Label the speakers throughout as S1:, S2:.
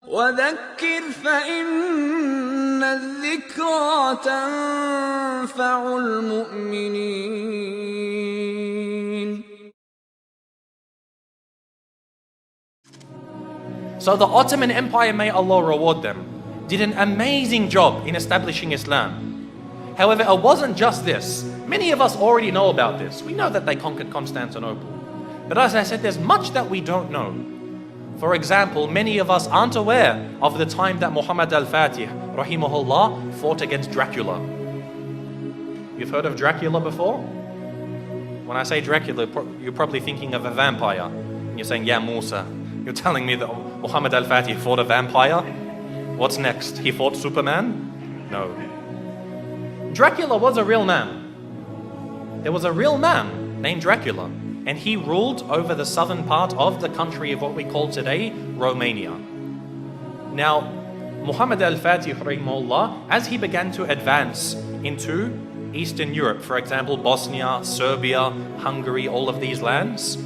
S1: وذكر فإن الذكرى تنفع المؤمنين.
S2: So the Ottoman Empire, may Allah reward them, did an amazing job in establishing Islam. However, it wasn't just this. Many of us already know about this. We know that they conquered Constantinople. But as I said, there's much that we don't know. For example, many of us aren't aware of the time that Muhammad al-Fatih, rahimahullah, fought against Dracula. You've heard of Dracula before? When I say Dracula, you're probably thinking of a vampire. And you're saying, yeah, Musa, you're telling me that Muhammad al-Fatih fought a vampire? What's next? He fought Superman? No. Dracula was a real man. There was a real man named Dracula. And he ruled over the southern part of the country of what we call today Romania. Now, Muhammad al-Fatih, rahimahullah, as he began to advance into Eastern Europe, for example, Bosnia, Serbia, Hungary, all of these lands,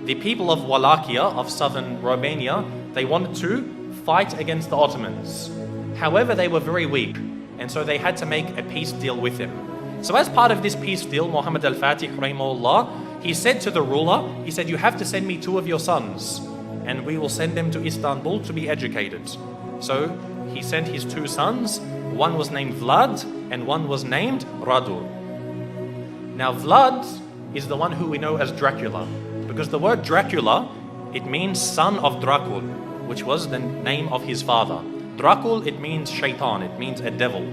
S2: the people of Wallachia, of southern Romania, they wanted to fight against the Ottomans. However, they were very weak, and so they had to make a peace deal with him. So as part of this peace deal, Muhammad al-Fatih, rahimahullah, he said to the ruler, he said, you have to send me 2 of your sons, and we will send them to Istanbul to be educated. So he sent his 2 sons. One was named Vlad, and one was named Radu. Now Vlad is the one who we know as Dracula, because the word Dracula, it means son of Dracul, which was the name of his father. Dracul, it means shaitan, it means a devil.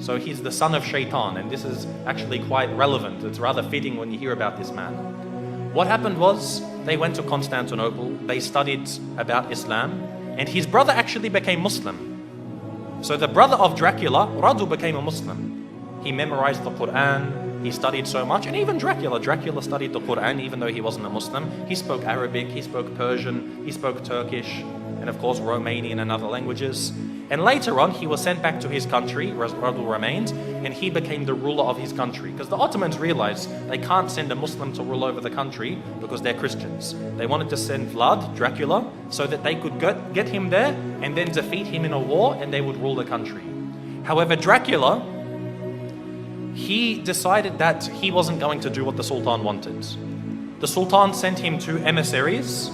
S2: So he's the son of Shaitan, and this is actually quite relevant. It's rather fitting when you hear about this man. What happened was, they went to Constantinople, they studied about Islam, and his brother actually became Muslim. So the brother of Dracula, Radu, became a Muslim. He memorized the Quran, he studied so much, and even Dracula studied the Quran even though he wasn't a Muslim. He spoke Arabic, he spoke Persian, he spoke Turkish, and of course Romanian and other languages. And later on, he was sent back to his country, Radu remained, and he became the ruler of his country. Because the Ottomans realized they can't send a Muslim to rule over the country because they're Christians. They wanted to send Vlad, Dracula, so that they could get him there and then defeat him in a war, and they would rule the country. However, Dracula, he decided that he wasn't going to do what the Sultan wanted. The Sultan sent him 2 emissaries,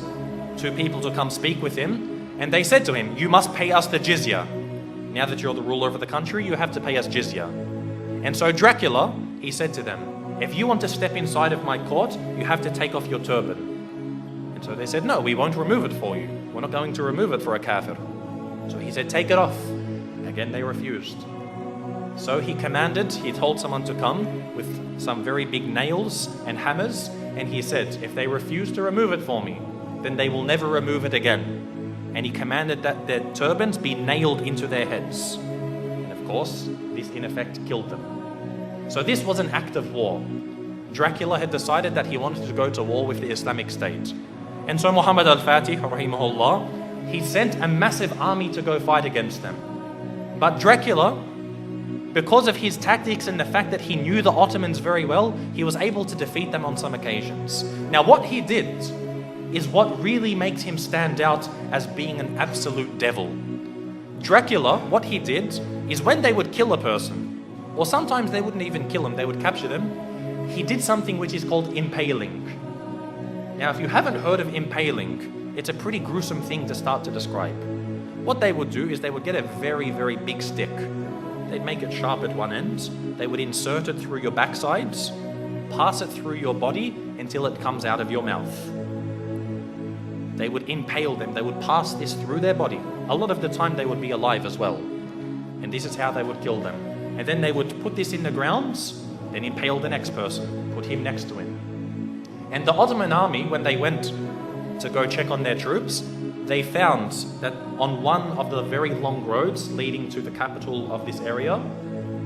S2: 2 people to come speak with him, and they said to him, you must pay us the jizya. Now that you're the ruler of the country, you have to pay us jizya. And so Dracula, he said to them, if you want to step inside of my court, you have to take off your turban. And so they said, no, we won't remove it for you. We're not going to remove it for a kafir. So he said, take it off. Again, they refused. So he told someone to come with some very big nails and hammers, and he said, if they refuse to remove it for me, then they will never remove it again. And he commanded that their turbans be nailed into their heads. And of course, this in effect killed them. So this was an act of war. Dracula had decided that he wanted to go to war with the Islamic State. And so Muhammad al-Fatih, rahimahullah, he sent a massive army to go fight against them. But Dracula, because of his tactics and the fact that he knew the Ottomans very well, he was able to defeat them on some occasions. Now what he did is what really makes him stand out as being an absolute devil. Dracula, what he did is when they would kill a person, or sometimes they wouldn't even kill him, they would capture them, he did something which is called impaling. Now if you haven't heard of impaling, it's a pretty gruesome thing to start to describe. What they would do is they would get a very, very big stick. They'd make it sharp at one end, they would insert it through your backsides, pass it through your body until it comes out of your mouth. They would impale them, they would pass this through their body. A lot of the time they would be alive as well. And this is how they would kill them. And then they would put this in the ground, then impale the next person, put him next to him. And the Ottoman army, when they went to go check on their troops, they found that on one of the very long roads leading to the capital of this area,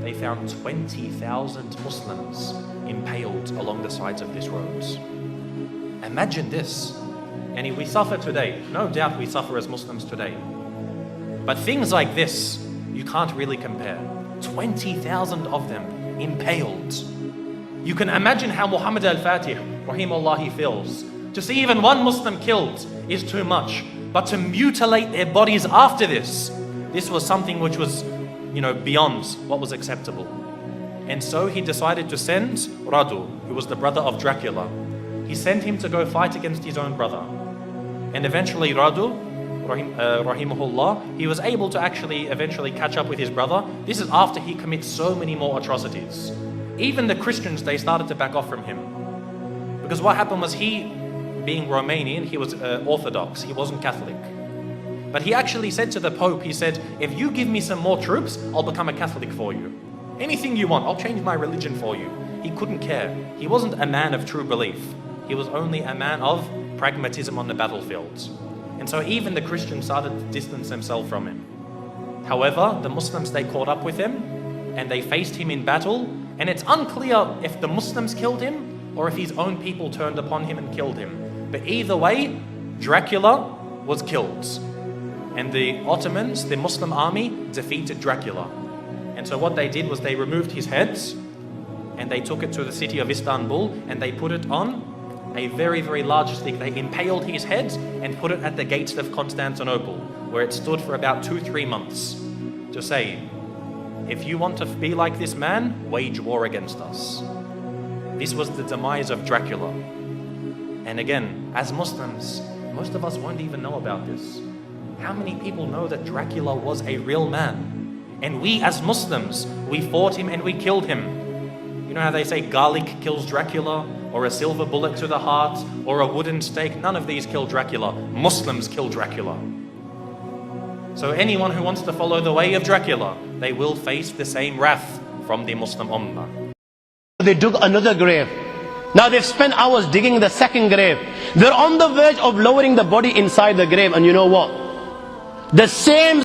S2: they found 20,000 Muslims impaled along the sides of this road. Imagine this. And we suffer today. No doubt we suffer as Muslims today. But things like this, you can't really compare. 20,000 of them impaled. You can imagine how Muhammad al-Fatih, rahimahullah, he feels. To see even one Muslim killed is too much. But to mutilate their bodies after this was something which was, beyond what was acceptable. And so he decided to send Radu, who was the brother of Dracula. He sent him to go fight against his own brother. And eventually Radu, rahimahullah, he was able to actually eventually catch up with his brother. This is after he commits so many more atrocities. Even the Christians, they started to back off from him. Because what happened was he, being Romanian, he was Orthodox, he wasn't Catholic. But he actually said to the Pope, he said, if you give me some more troops, I'll become a Catholic for you. Anything you want, I'll change my religion for you. He couldn't care. He wasn't a man of true belief. He was only a man of pragmatism on the battlefields. And so even the Christians started to distance themselves from him. However, the Muslims, they caught up with him and they faced him in battle. And it's unclear if the Muslims killed him or if his own people turned upon him and killed him. But either way, Dracula was killed. And the Ottomans, the Muslim army, defeated Dracula. And so what they did was they removed his heads and they took it to the city of Istanbul and they put it on a very, very large stick. They impaled his head and put it at the gates of Constantinople, where it stood for about 2-3 months, to say, if you want to be like this man, wage war against us. This was the demise of Dracula. And again, as Muslims, most of us won't even know about this. How many people know that Dracula was a real man? And we as Muslims, we fought him and we killed him. You know how they say garlic kills Dracula, or a silver bullet to the heart, or a wooden stake? None of these kill Dracula. Muslims kill Dracula. So anyone who wants to follow the way of Dracula, they will face the same wrath from the Muslim Ummah.
S3: They dug another grave. Now they've spent hours digging the second grave. They're on the verge of lowering the body inside the grave, and you know what? The same